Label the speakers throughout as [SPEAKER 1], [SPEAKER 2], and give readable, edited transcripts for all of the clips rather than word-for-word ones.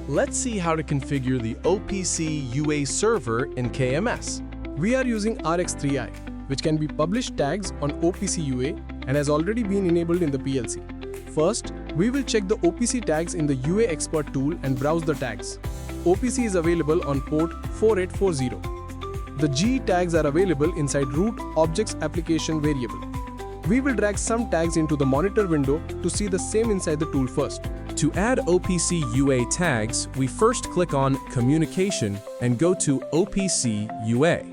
[SPEAKER 1] Let's see how to configure the OPC UA server in KMS.
[SPEAKER 2] We are using RX3i, which can be published tags on OPC UA and has already been enabled in the PLC. First, we will check the OPC tags in the UA Expert tool and browse the tags. OPC is available on port 4840. The GE tags are available inside root objects application variable. We will drag some tags into the monitor window to see the same inside the tool first.
[SPEAKER 3] To add OPC UA tags, we first click on Communication and go to OPC UA.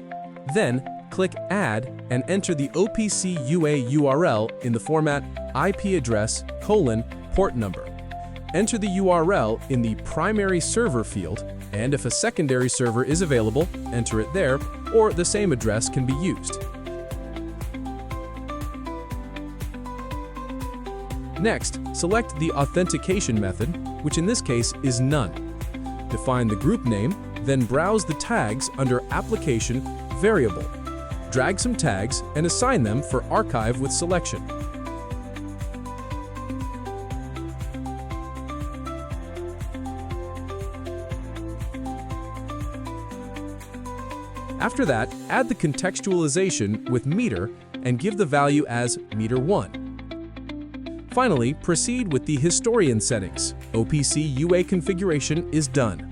[SPEAKER 3] Then, click Add and enter the OPC UA URL in the format IP address, port number. Enter the URL in the primary server field, and if a secondary server is available, enter it there, or the same address can be used. Next, select the authentication method, which in this case is none. Define the group name, then browse the tags under Application, Variable. Drag some tags and assign them for archive with selection. After that, add the contextualization with meter and give the value as meter1. Finally, proceed with the historian settings. OPC UA configuration is done.